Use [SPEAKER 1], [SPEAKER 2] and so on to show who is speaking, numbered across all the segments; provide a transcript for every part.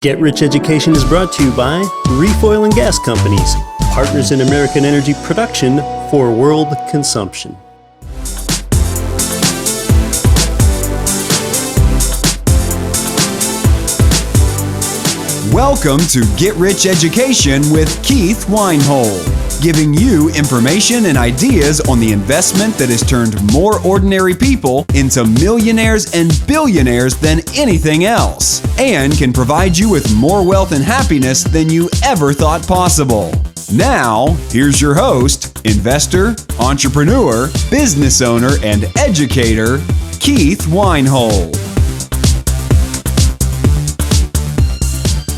[SPEAKER 1] Get Rich Education is brought to you by Reef Oil and Gas Companies, partners in American energy production for world consumption.
[SPEAKER 2] Welcome to Get Rich Education with Keith Weinhold, giving you information and ideas on the investment that has turned more ordinary people into millionaires and billionaires than anything else, and can provide you with more wealth and happiness than you ever thought possible. Now, here's your host, investor, entrepreneur, business owner, and educator, Keith Weinhold.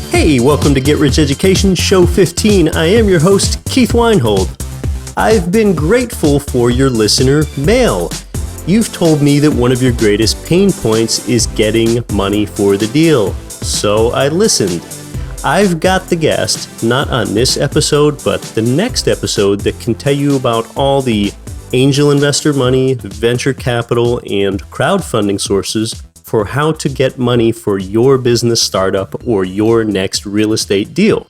[SPEAKER 1] Hey, welcome to Get Rich Education, Show 15. I am your host, Keith Weinhold. I've been grateful for your listener mail. You've told me that one of your greatest pain points is getting money for the deal. So I listened. I've got the guest, not on this episode, but the next episode, that can tell you about all the angel investor money, venture capital, and crowdfunding sources for how to get money for your business startup or your next real estate deal.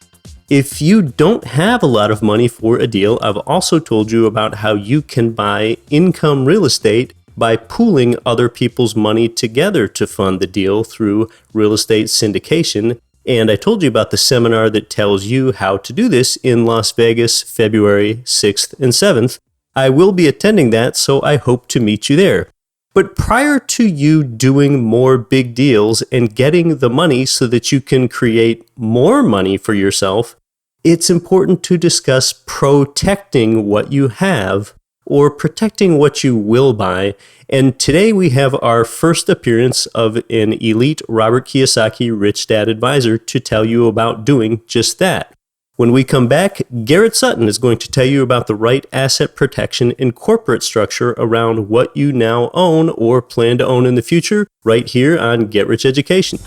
[SPEAKER 1] If you don't have a lot of money for a deal, I've also told you about how you can buy income real estate by pooling other people's money together to fund the deal through real estate syndication. And I told you about the seminar that tells you how to do this in Las Vegas, February 6th and 7th. I will be attending that, so I hope to meet you there. But prior to you doing more big deals and getting the money so that you can create more money for yourself, it's important to discuss protecting what you have or protecting what you will buy. And today we have our first appearance of an elite Robert Kiyosaki Rich Dad Advisor to tell you about doing just that. When we come back, Garrett Sutton is going to tell you about the right asset protection and corporate structure around what you now own or plan to own in the future, right here on Get Rich Education.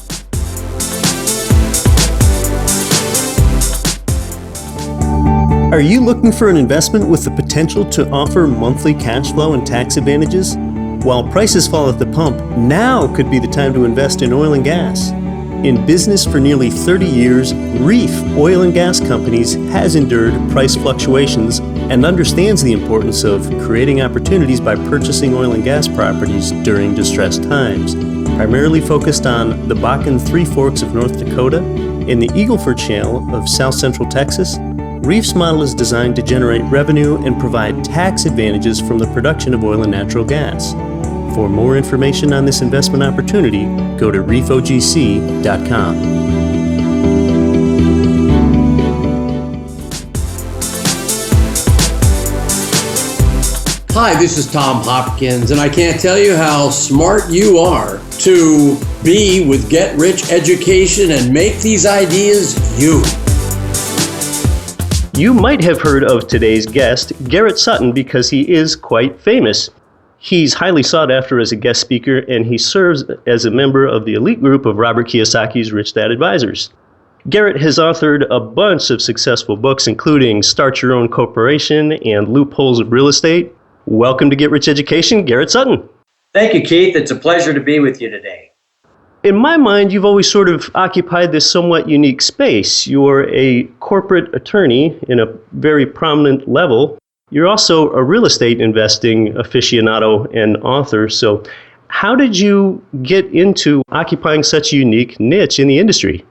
[SPEAKER 1] Are you looking for an investment with the potential to offer monthly cash flow and tax advantages? While prices fall at the pump, now could be the time to invest in oil and gas. In business for nearly 30 years, Reef Oil and Gas Companies has endured price fluctuations and understands the importance of creating opportunities by purchasing oil and gas properties during distressed times. Primarily focused on the Bakken Three Forks of North Dakota and the Eagle Ford Shale of South Central Texas, Reef's model is designed to generate revenue and provide tax advantages from the production of oil and natural gas. For more information on this investment opportunity, go to reefogc.com.
[SPEAKER 3] Hi, this is Tom Hopkins, and I can't tell you how smart you are to be with Get Rich Education and make these ideas you.
[SPEAKER 1] You might have heard of today's guest, Garrett Sutton, because he is quite famous. He's highly sought after as a guest speaker, and he serves as a member of the elite group of Robert Kiyosaki's Rich Dad Advisors. Garrett has authored a bunch of successful books, including Start Your Own Corporation and Loopholes of Real Estate. Welcome to Get Rich Education, Garrett Sutton.
[SPEAKER 4] Thank you, Keith. It's a pleasure to be with you today.
[SPEAKER 1] In my mind, you've always sort of occupied this somewhat unique space. You're a corporate attorney in a very prominent level. You're also a real estate investing aficionado and author. So how did you get into occupying such a unique niche in the industry?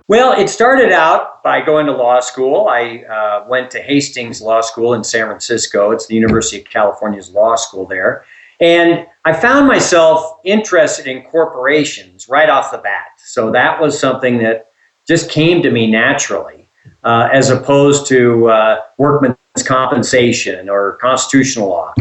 [SPEAKER 4] Well, it started out by going to law school. I went to Hastings Law School in San Francisco. It's the University of California's law school there. And I found myself interested in corporations right off the bat. So that was something that just came to me naturally, as opposed to workman's compensation or constitutional law.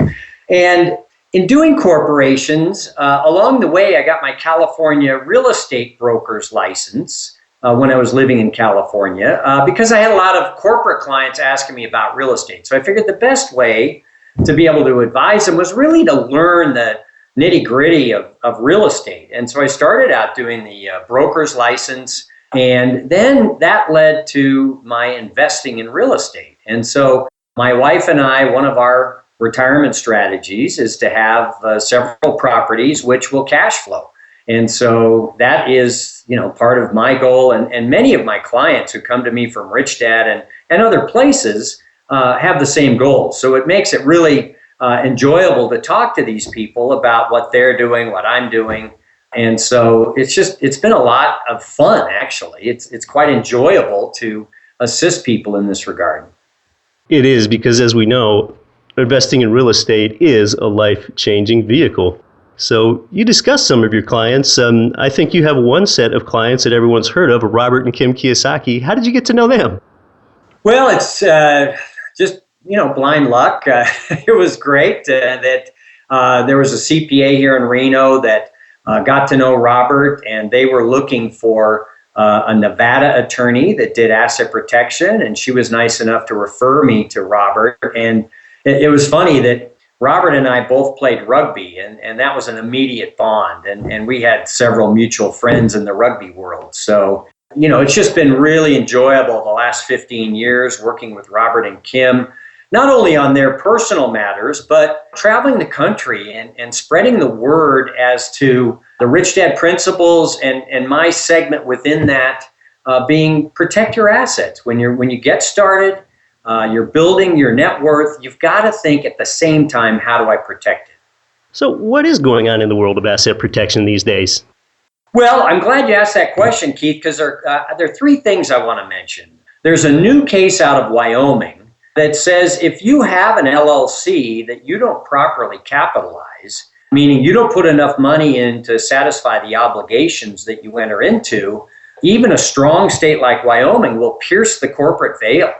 [SPEAKER 4] And in doing corporations, along the way, I got my California real estate broker's license when I was living in California, because I had a lot of corporate clients asking me about real estate. So I figured the best way to be able to advise them was really to learn the nitty-gritty of real estate. And so I started out doing the broker's license, and then that led to my investing in real estate. And so my wife and I, one of our retirement strategies is to have several properties which will cash flow. And so that is, part of my goal. And many of my clients who come to me from Rich Dad and other places have the same goal. So it makes it really enjoyable to talk to these people about what they're doing, what I'm doing. And so it's been a lot of fun, actually. It's quite enjoyable to assist people in this regard.
[SPEAKER 1] It is, because as we know, investing in real estate is a life-changing vehicle. So you discussed some of your clients. I think you have one set of clients that everyone's heard of, Robert and Kim Kiyosaki. How did you get to know them?
[SPEAKER 4] Well, it's just, blind luck. It was great that there was a CPA here in Reno that got to know Robert, and they were looking for a Nevada attorney that did asset protection, and she was nice enough to refer me to Robert. And it was funny that Robert and I both played rugby, and that was an immediate bond. And we had several mutual friends in the rugby world. So, it's just been really enjoyable the last 15 years working with Robert and Kim, not only on their personal matters, but traveling the country and spreading the word as to the Rich Dad principles and my segment within that being protect your assets. When you get started, you're building your net worth, you've got to think at the same time, how do I protect it?
[SPEAKER 1] So what is going on in the world of asset protection these days?
[SPEAKER 4] Well, I'm glad you asked that question, Keith, because there are three things I want to mention. There's a new case out of Wyoming that says if you have an LLC that you don't properly capitalize, meaning you don't put enough money in to satisfy the obligations that you enter into, even a strong state like Wyoming will pierce the corporate veil.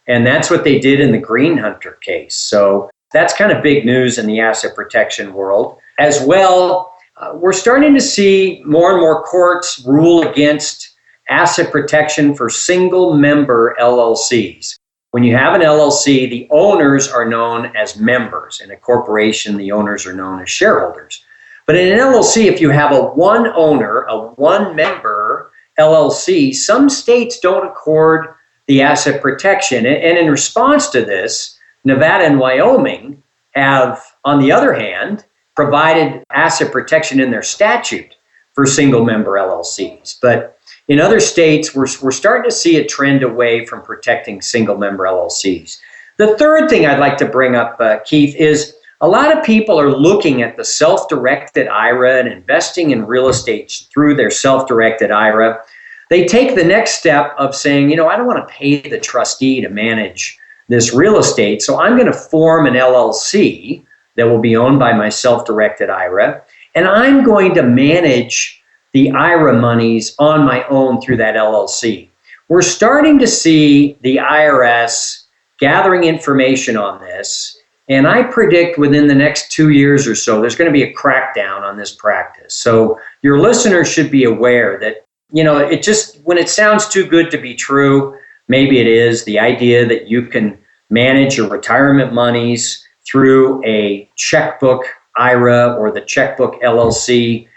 [SPEAKER 4] And that's what they did in the Green Hunter case. So that's kind of big news in the asset protection world. As well, we're starting to see more and more courts rule against asset protection for single member LLCs. When you have an LLC, the owners are known as members. In a corporation, the owners are known as shareholders. But in an LLC, if you have a one owner, a one member LLC, some states don't accord the asset protection. And in response to this, Nevada and Wyoming have, on the other hand, provided asset protection in their statute for single member LLCs. But in other states, we're starting to see a trend away from protecting single member LLCs. The third thing I'd like to bring up, Keith, is a lot of people are looking at the self-directed IRA and investing in real estate through their self-directed IRA. They take the next step of saying, I don't want to pay the trustee to manage this real estate, so I'm going to form an LLC that will be owned by my self-directed IRA, and I'm going to manage the IRA monies on my own through that LLC. We're starting to see the IRS gathering information on this, and I predict within the next 2 years or so, there's going to be a crackdown on this practice. So your listeners should be aware that, it just, when it sounds too good to be true, maybe it is, the idea that you can manage your retirement monies through a checkbook IRA or the checkbook LLC,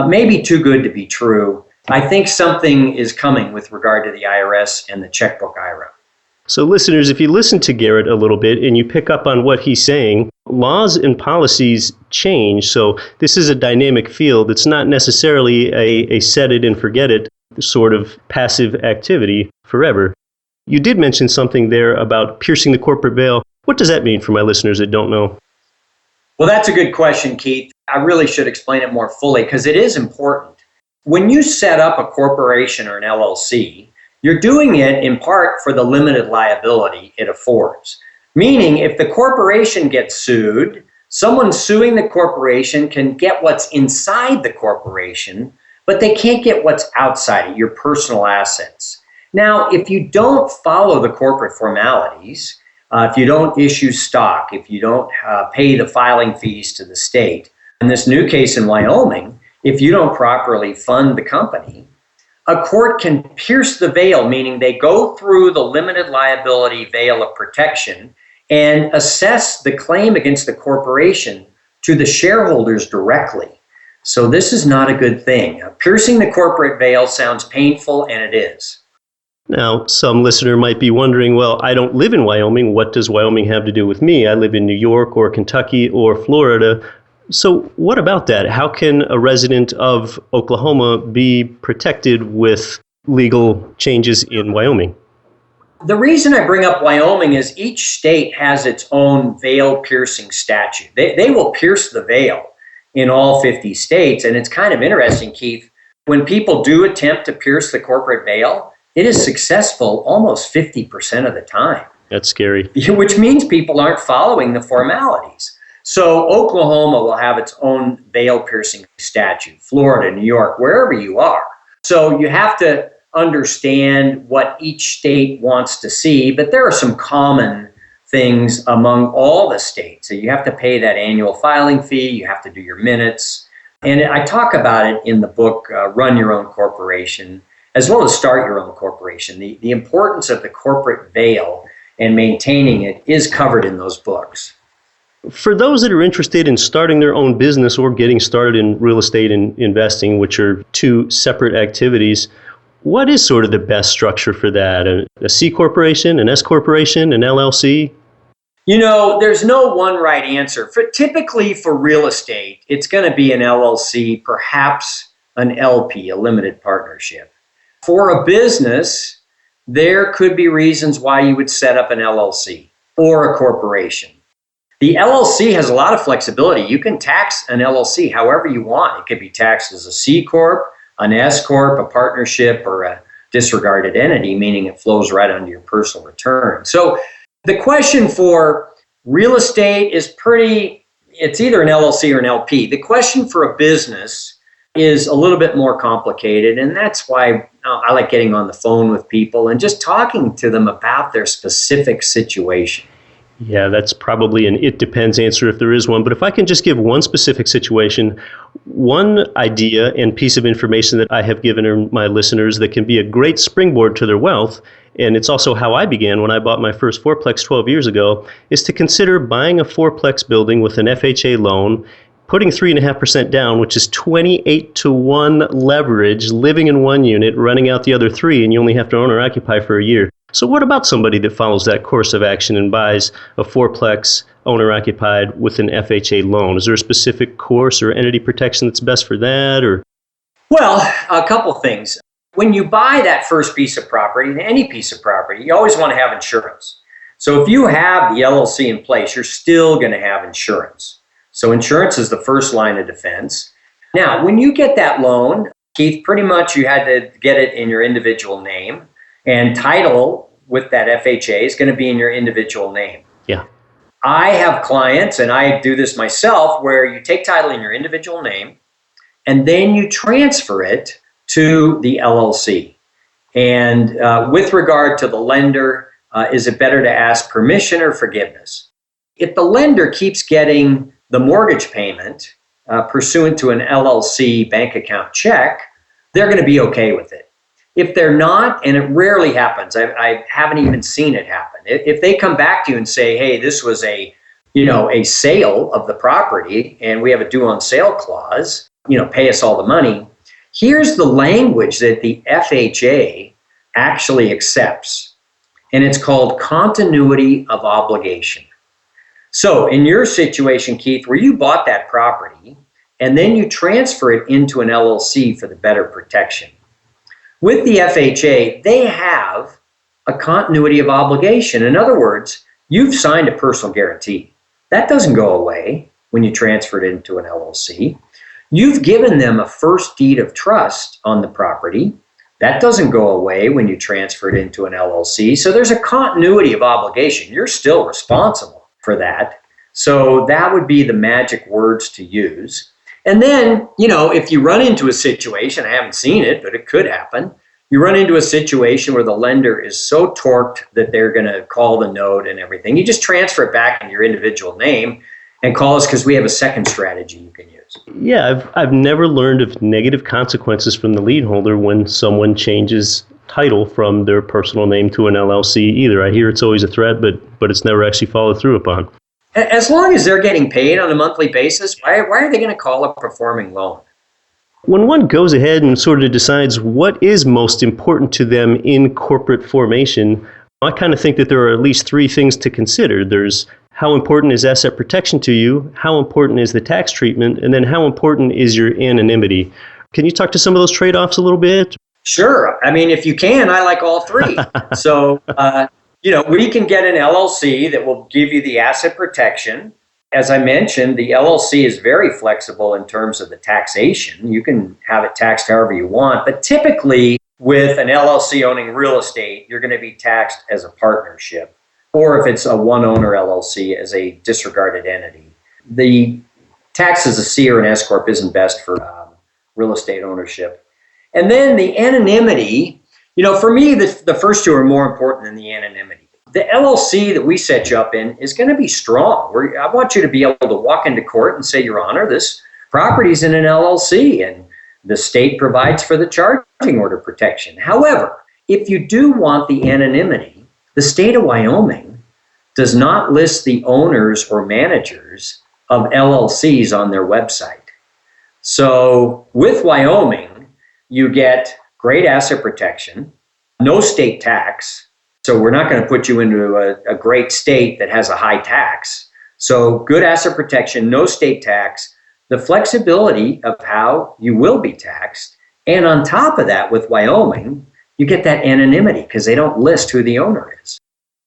[SPEAKER 4] maybe too good to be true. I think something is coming with regard to the IRS and the checkbook IRA.
[SPEAKER 1] So listeners, if you listen to Garrett a little bit and you pick up on what he's saying, laws and policies change. So this is a dynamic field. It's not necessarily a set it and forget it sort of passive activity forever. You did mention something there about piercing the corporate veil. What does that mean for my listeners that don't know?
[SPEAKER 4] Well, that's a good question, Keith. I really should explain it more fully because it is important. When you set up a corporation or an LLC, you're doing it in part for the limited liability it affords. Meaning, if the corporation gets sued, someone suing the corporation can get what's inside the corporation, but they can't get what's outside it, your personal assets. Now, if you don't follow the corporate formalities, if you don't issue stock, if you don't pay the filing fees to the state, in this new case in Wyoming, if you don't properly fund the company, a court can pierce the veil, meaning they go through the limited liability veil of protection and assess the claim against the corporation to the shareholders directly. So this is not a good thing. Piercing the corporate veil sounds painful, and it is.
[SPEAKER 1] Now, some listener might be wondering, well, I don't live in Wyoming. What does Wyoming have to do with me? I live in New York or Kentucky or Florida. So what about that? How can a resident of Oklahoma be protected with legal changes in Wyoming?
[SPEAKER 4] The reason I bring up Wyoming is each state has its own veil-piercing statute. They will pierce the veil in all 50 states. And it's kind of interesting, Keith, when people do attempt to pierce the corporate veil, it is successful almost 50% of the time.
[SPEAKER 1] That's scary.
[SPEAKER 4] Which means people aren't following the formalities. So Oklahoma will have its own veil-piercing statute, Florida, New York, wherever you are. So you have to understand what each state wants to see, but there are some common things among all the states. So you have to pay that annual filing fee, you have to do your minutes. And I talk about it in the book, Run Your Own Corporation, as well as Start Your Own Corporation. The importance of the corporate veil and maintaining it is covered in those books.
[SPEAKER 1] For those that are interested in starting their own business or getting started in real estate and investing, which are two separate activities, what is sort of the best structure for that? A C corporation, an S corporation, an LLC?
[SPEAKER 4] You know, there's no one right answer. Typically for real estate, it's going to be an LLC, perhaps an LP, a limited partnership. For a business, there could be reasons why you would set up an LLC or a corporation. The LLC has a lot of flexibility. You can tax an LLC however you want. It could be taxed as a C Corp, an S Corp, a partnership, or a disregarded entity, meaning it flows right under your personal return. So the question for real estate is it's either an LLC or an LP. The question for a business is a little bit more complicated, and that's why I like getting on the phone with people and just talking to them about their specific situation.
[SPEAKER 1] Yeah, that's probably an it depends answer if there is one. But if I can just give one specific situation, one idea and piece of information that I have given my listeners that can be a great springboard to their wealth, and it's also how I began when I bought my first four-plex 12 years ago, is to consider buying a four-plex building with an FHA loan, putting 3.5% down, which is 28-to-1 leverage, living in one unit, renting out the other 3, and you only have to own or occupy for a year. So what about somebody that follows that course of action and buys a four-plex owner-occupied with an FHA loan? Is there a specific course or entity protection that's best for that? Or?
[SPEAKER 4] Well, a couple things. When you buy that first piece of property, any piece of property, you always want to have insurance. So if you have the LLC in place, you're still going to have insurance. So insurance is the first line of defense. Now, when you get that loan, Keith, pretty much you had to get it in your individual name. And title with that FHA is going to be in your individual name.
[SPEAKER 1] Yeah.
[SPEAKER 4] I have clients, and I do this myself, where you take title in your individual name, and then you transfer it to the LLC. And with regard to the lender, is it better to ask permission or forgiveness? If the lender keeps getting the mortgage payment pursuant to an LLC bank account check, they're going to be okay with it. If they're not, and it rarely happens, I haven't even seen it happen. If they come back to you and say, hey, this was a sale of the property and we have a due on sale clause, pay us all the money. Here's the language that the FHA actually accepts, and it's called continuity of obligation. So in your situation, Keith, where you bought that property and then you transfer it into an LLC for the better protection, with the FHA, they have a continuity of obligation. In other words, you've signed a personal guarantee. That doesn't go away when you transfer it into an LLC. You've given them a first deed of trust on the property. That doesn't go away when you transfer it into an LLC. So there's a continuity of obligation. You're still responsible for that. So that would be the magic words to use. And then, if you run into a situation, I haven't seen it, but it could happen. You run into a situation where the lender is so torqued that they're going to call the note and everything. You just transfer it back in your individual name and call us, because we have a second strategy you can use.
[SPEAKER 1] Yeah, I've never learned of negative consequences from the lien holder when someone changes title from their personal name to an LLC either. I hear it's always a threat, but it's never actually followed through upon.
[SPEAKER 4] As long as they're getting paid on a monthly basis, why are they going to call a performing loan?
[SPEAKER 1] When one goes ahead and sort of decides what is most important to them in corporate formation, I kind of think that there are at least 3 things to consider. There's How important is asset protection to you? How important is the tax treatment? And then how important is your anonymity? Can you talk to some of those trade-offs a little bit?
[SPEAKER 4] Sure. I mean, if you can, I like all three. So, we can get an LLC that will give you the asset protection. As I mentioned, the LLC is very flexible in terms of the taxation. You can have it taxed however you want, but typically with an LLC owning real estate, you're going to be taxed as a partnership, or if it's a one-owner LLC, as a disregarded entity. The tax as a C or an S corp isn't best for real estate ownership. And then the anonymity, for me, the first two are more important than the anonymity. The LLC that we set you up in is going to be strong. I want you to be able to walk into court and say, Your Honor, this property's in an LLC, and the state provides for the charging order protection. However, if you do want the anonymity, the state of Wyoming does not list the owners or managers of LLCs on their website. So with Wyoming, you get great asset protection, no state tax. So we're not going to put you into a great state that has a high tax. So good asset protection, no state tax, the flexibility of how you will be taxed. And on top of that, with Wyoming, you get that anonymity because they don't list who the owner is.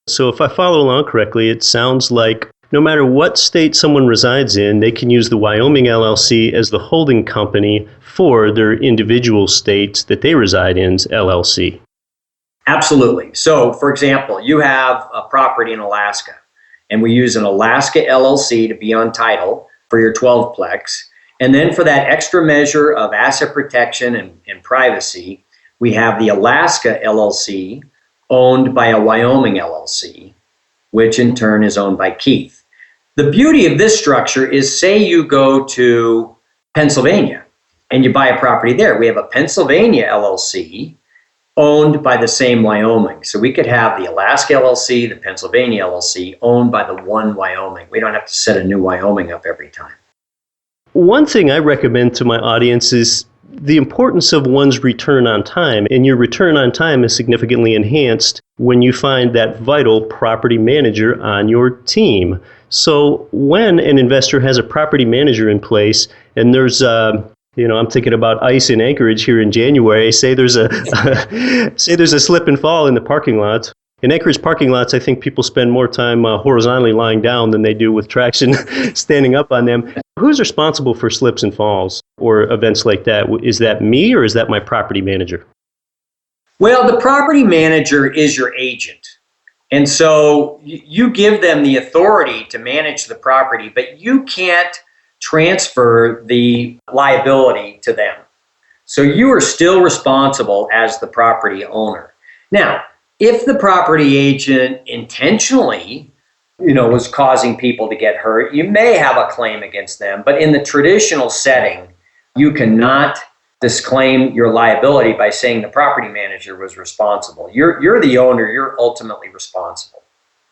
[SPEAKER 1] So if I follow along correctly, it sounds like no matter what state someone resides in, they can use the Wyoming LLC as the holding company for their individual states that they reside in's LLC.
[SPEAKER 4] Absolutely. So, for example, you have a property in Alaska, and we use an Alaska LLC to be on title for your 12-plex. And then for that extra measure of asset protection and privacy, we have the Alaska LLC owned by a Wyoming LLC, which in turn is owned by Keith. The beauty of this structure is, say you go to Pennsylvania and you buy a property there. We have a Pennsylvania LLC owned by the same Wyoming. So we could have the Alaska LLC, the Pennsylvania LLC owned by the one Wyoming. We don't have to set a new Wyoming up every time.
[SPEAKER 1] One thing I recommend to my audience is the importance of one's return on time. And your return on time is significantly enhanced when you find that vital property manager on your team. So when an investor has a property manager in place and there's I'm thinking about ice in Anchorage here in January. Say there's a slip and fall in the parking lot. In Anchorage parking lots, I think people spend more time horizontally lying down than they do with traction standing up on them. Who's responsible for slips and falls or events like that? Is that me or is that my property manager?
[SPEAKER 4] Well, the property manager is your agent. And so you give them the authority to manage the property, but you can't transfer the liability to them. So you are still responsible as the property owner. Now, if the property agent intentionally, was causing people to get hurt, you may have a claim against them. But in the traditional setting, you cannot disclaim your liability by saying the property manager was responsible. You're the owner. You're ultimately responsible.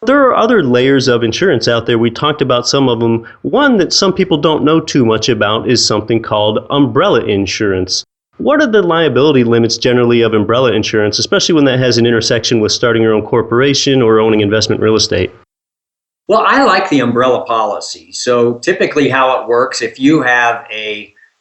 [SPEAKER 1] There are other layers of insurance out there. We talked about some of them. One that some people don't know too much about is something called umbrella insurance. What are the liability limits generally of umbrella insurance, especially when that has an intersection with starting your own corporation or owning investment real estate?
[SPEAKER 4] Well, I like the umbrella policy. So typically how it works, if you have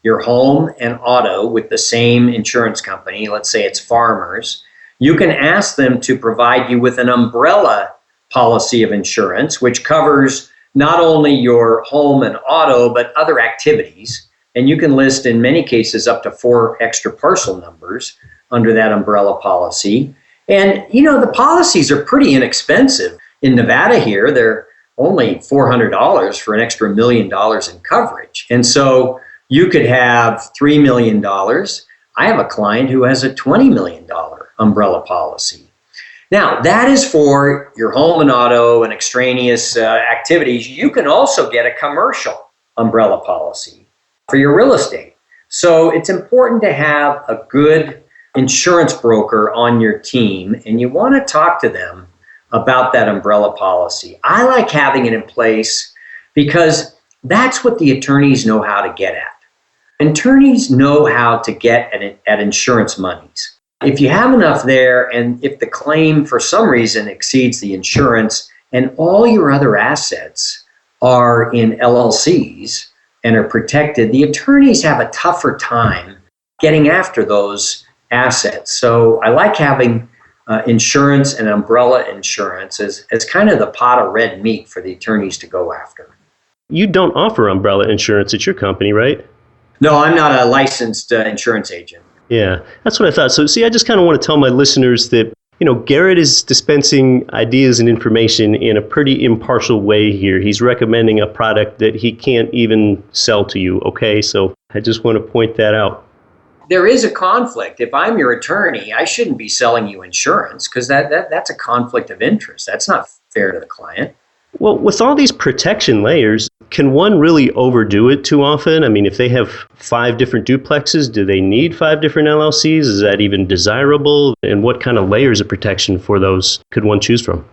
[SPEAKER 4] your home and auto with the same insurance company, let's say it's Farmers, you can ask them to provide you with an umbrella policy of insurance, which covers not only your home and auto, but other activities. And you can list, in many cases, up to 4 extra parcel numbers under that umbrella policy. And, the policies are pretty inexpensive. In Nevada here, they're only $400 for an extra $1 million in coverage. And so you could have $3 million. I have a client who has a $20 million umbrella policy. Now, that is for your home and auto and extraneous activities. You can also get a commercial umbrella policy for your real estate. So it's important to have a good insurance broker on your team, and you want to talk to them about that umbrella policy. I like having it in place because that's what the attorneys know how to get at. Attorneys know how to get at insurance monies. If you have enough there, and if the claim for some reason exceeds the insurance, and all your other assets are in LLCs and are protected, the attorneys have a tougher time getting after those assets. So I like having insurance and umbrella insurance as kind of the pot of red meat for the attorneys to go after.
[SPEAKER 1] You don't offer umbrella insurance at your company, right?
[SPEAKER 4] No, I'm not a licensed insurance agent.
[SPEAKER 1] Yeah, that's what I thought. So see, I just kind of want to tell my listeners that, Garrett is dispensing ideas and information in a pretty impartial way here. He's recommending a product that he can't even sell to you, okay? So I just want to point that out.
[SPEAKER 4] There is a conflict. If I'm your attorney, I shouldn't be selling you insurance because that's a conflict of interest. That's not fair to the client.
[SPEAKER 1] Well, with all these protection layers, can one really overdo it too often? I mean, if they have 5 different duplexes, do they need 5 different LLCs? Is that even desirable? And what kind of layers of protection for those could one choose from?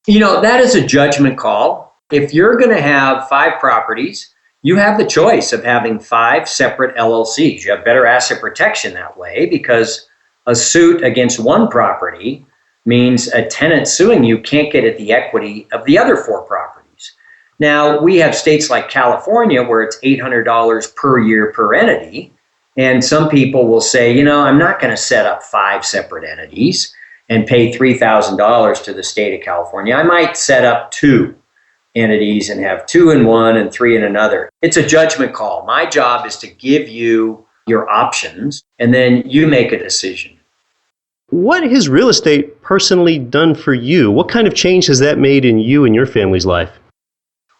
[SPEAKER 4] That is a judgment call. If you're going to have 5 properties, you have the choice of having 5 separate LLCs. You have better asset protection that way because a suit against one property means a tenant suing you can't get at the equity of the other 4 properties. Now, we have states like California where it's $800 per year per entity. And some people will say, I'm not going to set up 5 separate entities and pay $3,000 to the state of California. I might set up 2 entities and have 2 in one and 3 in another. It's a judgment call. My job is to give you your options and then you make a decision.
[SPEAKER 1] What has real estate personally done for you? What kind of change has that made in you and your family's life?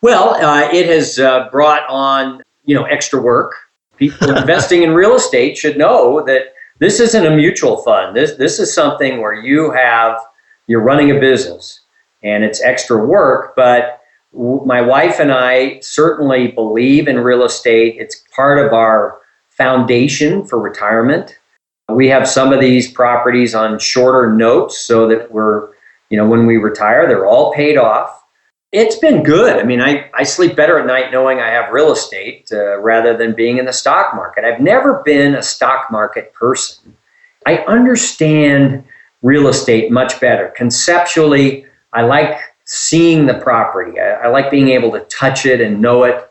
[SPEAKER 4] Well, it has brought on, extra work. People investing in real estate should know that this isn't a mutual fund. This is something where you're running a business and it's extra work. But my wife and I certainly believe in real estate. It's part of our foundation for retirement. We have some of these properties on shorter notes so that when we retire, they're all paid off. It's been good. I mean, I sleep better at night knowing I have real estate rather than being in the stock market. I've never been a stock market person. I understand real estate much better. Conceptually, I like seeing the property. I like being able to touch it and know it.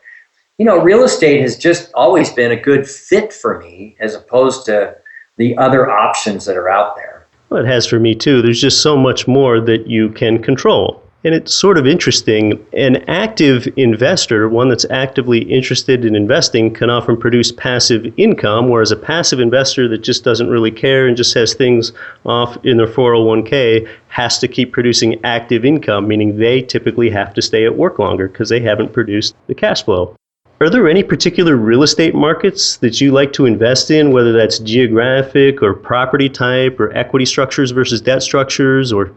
[SPEAKER 4] Real estate has just always been a good fit for me as opposed to the other options that are out there.
[SPEAKER 1] Well, it has for me too. There's just so much more that you can control. And it's sort of interesting. An active investor, one that's actively interested in investing, can often produce passive income, whereas a passive investor that just doesn't really care and just has things off in their 401k has to keep producing active income, meaning they typically have to stay at work longer because they haven't produced the cash flow. Are there any particular real estate markets that you like to invest in, whether that's geographic or property type or equity structures versus debt structures? Or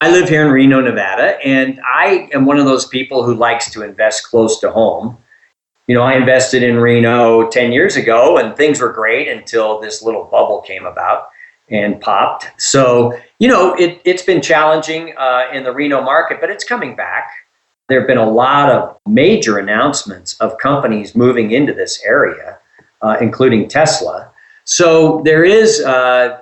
[SPEAKER 4] I live here in Reno, Nevada, and I am one of those people who likes to invest close to home. I invested in Reno 10 years ago and things were great until this little bubble came about and popped. So, it's been challenging in the Reno market, but it's coming back. There have been a lot of major announcements of companies moving into this area, including Tesla. So there is,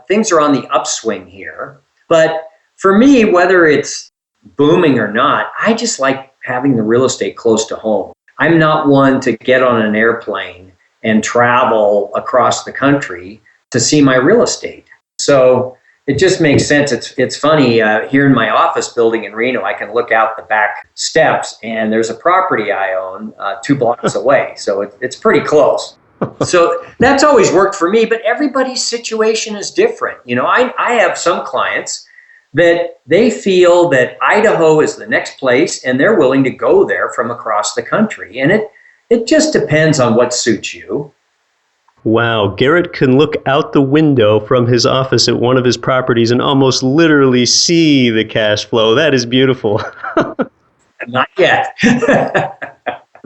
[SPEAKER 4] things are on the upswing here. But for me, whether it's booming or not, I just like having the real estate close to home. I'm not one to get on an airplane and travel across the country to see my real estate. So it just makes sense. It's funny, here in my office building in Reno, I can look out the back steps and there's a property I own 2 blocks away. So it's pretty close. So that's always worked for me, but everybody's situation is different. I have some clients that they feel that Idaho is the next place and they're willing to go there from across the country. And it just depends on what suits you.
[SPEAKER 1] Wow, Garrett can look out the window from his office at one of his properties and almost literally see the cash flow. That is beautiful.
[SPEAKER 4] Not yet.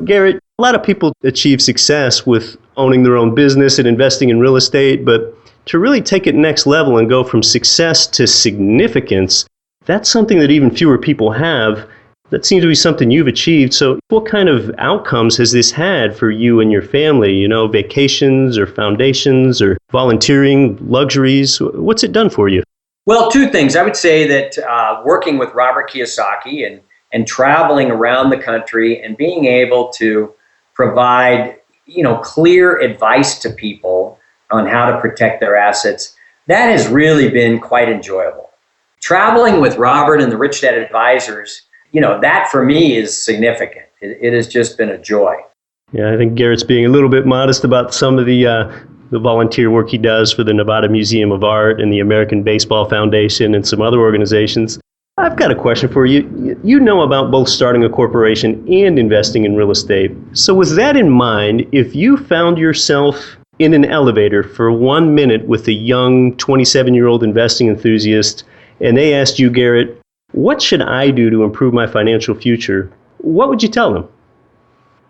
[SPEAKER 1] Garrett, a lot of people achieve success with owning their own business and investing in real estate, but to really take it next level and go from success to significance, that's something that even fewer people have. That seems to be something you've achieved. So what kind of outcomes has this had for you and your family? Vacations or foundations or volunteering, luxuries? What's it done for you?
[SPEAKER 4] Well, 2 things. I would say that working with Robert Kiyosaki and and traveling around the country and being able to provide, clear advice to people on how to protect their assets, that has really been quite enjoyable. Traveling with Robert and the Rich Dad Advisors, that for me is significant. It has just been a joy.
[SPEAKER 1] Yeah, I think Garrett's being a little bit modest about some of the volunteer work he does for the Nevada Museum of Art and the American Baseball Foundation and some other organizations. I've got a question for you. You know about both starting a corporation and investing in real estate. So with that in mind, if you found yourself in an elevator for 1 minute with a young 27-year-old investing enthusiast, and they asked you, Garrett, what should I do to improve my financial future? What would you tell them?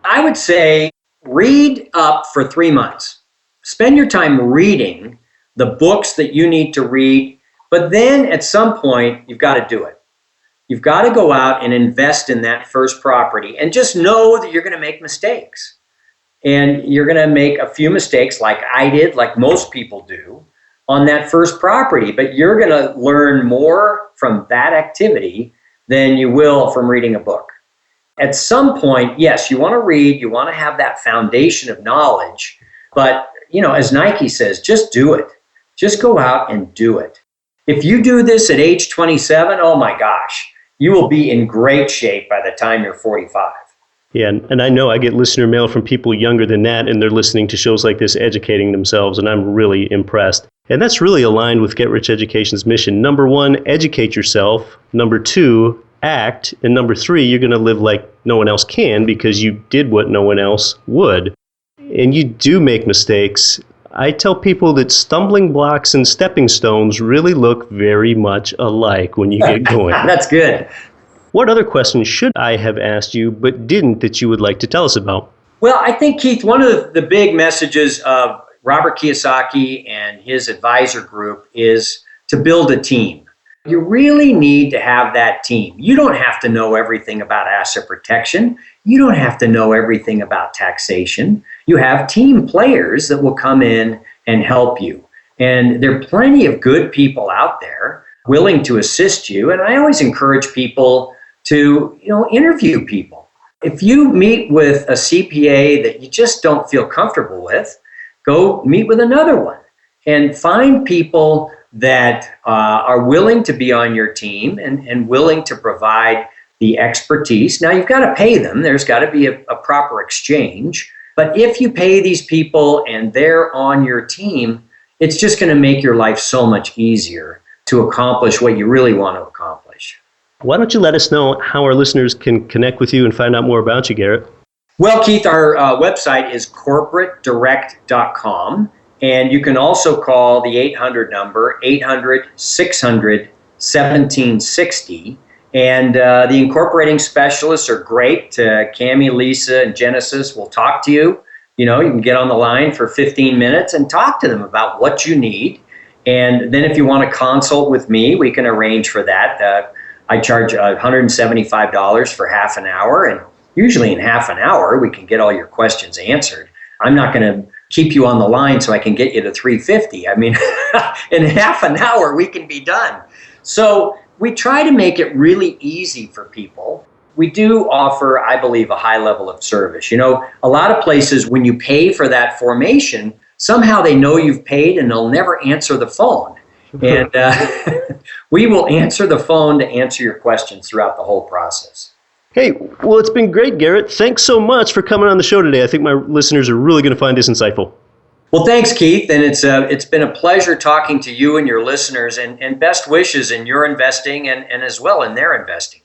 [SPEAKER 4] I would say read up for 3 months. Spend your time reading the books that you need to read, but then at some point, you've got to do it. You've got to go out and invest in that first property and just know that you're going to make mistakes. And you're going to make a few mistakes like I did, like most people do, on that first property, but you're going to learn more from that activity than you will from reading a book. At some point, yes, you want to read, you want to have that foundation of knowledge, but as Nike says, just do it. Just go out and do it. If you do this at age 27, oh my gosh, you will be in great shape by the time you're 45.
[SPEAKER 1] Yeah, and I know I get listener mail from people younger than that, and they're listening to shows like this, educating themselves, and I'm really impressed. And that's really aligned with Get Rich Education's mission. Number 1, educate yourself. Number 2, act. And number 3, you're going to live like no one else can because you did what no one else would. And you do make mistakes. I tell people that stumbling blocks and stepping stones really look very much alike when you get going.
[SPEAKER 4] That's good.
[SPEAKER 1] What other questions should I have asked you but didn't that you would like to tell us about?
[SPEAKER 4] Well, I think, Keith, one of the big messages of Robert Kiyosaki and his advisor group is to build a team. You really need to have that team. You don't have to know everything about asset protection. You don't have to know everything about taxation. You have team players that will come in and help you. And there are plenty of good people out there willing to assist you. And I always encourage people to, interview people. If you meet with a CPA that you just don't feel comfortable with, go meet with another one and find people that are willing to be on your team and willing to provide the expertise. Now, you've got to pay them. There's got to be a proper exchange. But if you pay these people and they're on your team, it's just going to make your life so much easier to accomplish what you really want to accomplish.
[SPEAKER 1] Why don't you let us know how our listeners can connect with you and find out more about you, Garrett?
[SPEAKER 4] Well, Keith, our website is corporatedirect.com. And you can also call the 800 number, 800-600-1760. And the incorporating specialists are great. Cammie, Lisa, and Genesis will talk to you. You can get on the line for 15 minutes and talk to them about what you need. And then if you want to consult with me, we can arrange for that. I charge $175 for half an hour. And usually in half an hour, we can get all your questions answered. I'm not going to keep you on the line so I can get you to $350. I mean, in half an hour, we can be done. So we try to make it really easy for people. We do offer, I believe, a high level of service. A lot of places, when you pay for that formation, somehow they know you've paid and they'll never answer the phone. And we will answer the phone to answer your questions throughout the whole process.
[SPEAKER 1] Hey, well, it's been great, Garrett. Thanks so much for coming on the show today. I think my listeners are really going to find this insightful.
[SPEAKER 4] Well, thanks, Keith. And it's been a pleasure talking to you and your listeners, and best wishes in your investing and as well in their investing.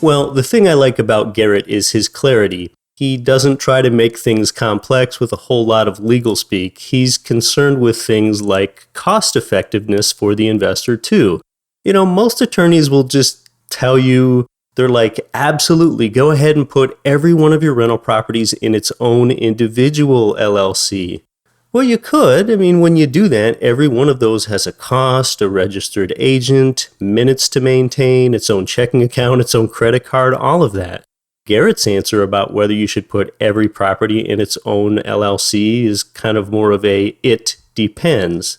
[SPEAKER 1] Well, the thing I like about Garrett is his clarity. He doesn't try to make things complex with a whole lot of legal speak. He's concerned with things like cost effectiveness for the investor too. Most attorneys will just tell you, they're like, absolutely, go ahead and put every one of your rental properties in its own individual LLC. Well, you could. When you do that, every one of those has a cost, a registered agent, minutes to maintain, its own checking account, its own credit card, all of that. Garrett's answer about whether you should put every property in its own LLC is kind of more of a it depends.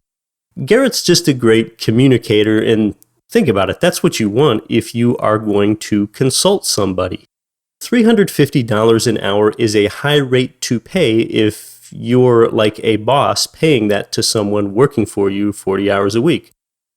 [SPEAKER 1] Garrett's just a great communicator, and think about it, that's what you want if you are going to consult somebody. $350 an hour is a high rate to pay if you're like a boss paying that to someone working for you 40 hours a week.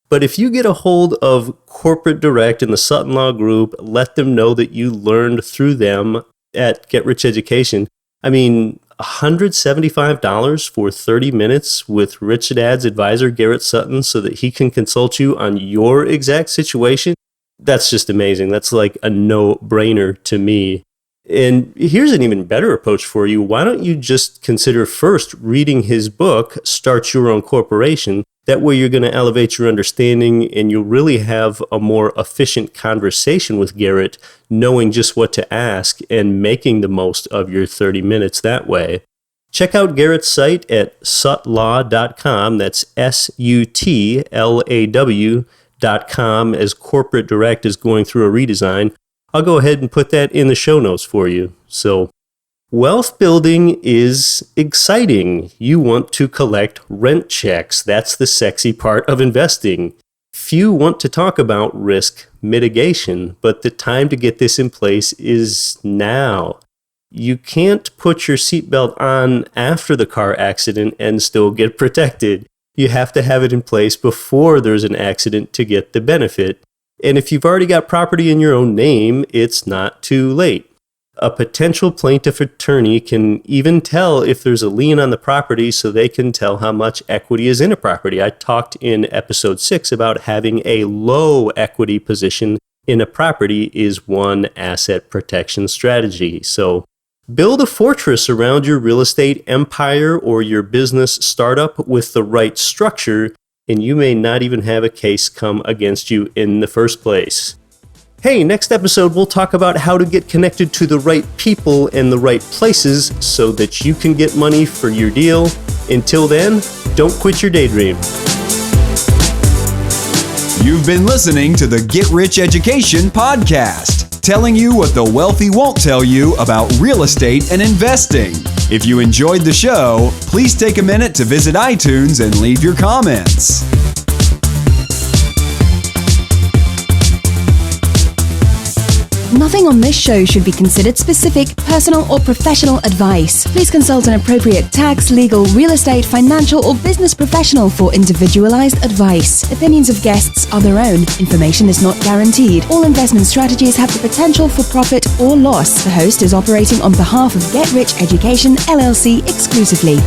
[SPEAKER 1] But if you get a hold of Corporate Direct in the Sutton Law Group, let them know that you learned through them at Get Rich Education. I mean, $175 for 30 minutes with Rich Dad's advisor Garrett Sutton so that he can consult you on your exact situation. That's just amazing. That's like a no-brainer to me. And here's an even better approach for you. Why don't you just consider first reading his book, Start Your Own Corporation? That way you're going to elevate your understanding and you'll really have a more efficient conversation with Garrett, knowing just what to ask and making the most of your 30 minutes that way. Check out Garrett's site at sutlaw.com. That's SUTLAW.com as Corporate Direct is going through a redesign. I'll go ahead and put that in the show notes for you. So, wealth building is exciting. You want to collect rent checks. That's the sexy part of investing. Few want to talk about risk mitigation, but the time to get this in place is now. You can't put your seatbelt on after the car accident and still get protected. You have to have it in place before there's an accident to get the benefit. And if you've already got property in your own name, it's not too late. A potential plaintiff attorney can even tell if there's a lien on the property so they can tell how much equity is in a property. I talked in episode 6 about having a low equity position in a property is one asset protection strategy. So build a fortress around your real estate empire or your business startup with the right structure, and you may not even have a case come against you in the first place. Hey, next episode we'll talk about how to get connected to the right people and the right places so that you can get money for your deal. Until then, don't quit your daydream.
[SPEAKER 2] You've been listening to the Get Rich Education podcast, telling you what the wealthy won't tell you about real estate and investing. If you enjoyed the show, please take a minute to visit iTunes and leave your comments.
[SPEAKER 5] Nothing on this show should be considered specific, personal, or professional advice. Please consult an appropriate tax, legal, real estate, financial, or business professional for individualized advice. Opinions of guests are their own. Information is not guaranteed. All investment strategies have the potential for profit or loss. The host is operating on behalf of Get Rich Education LLC exclusively.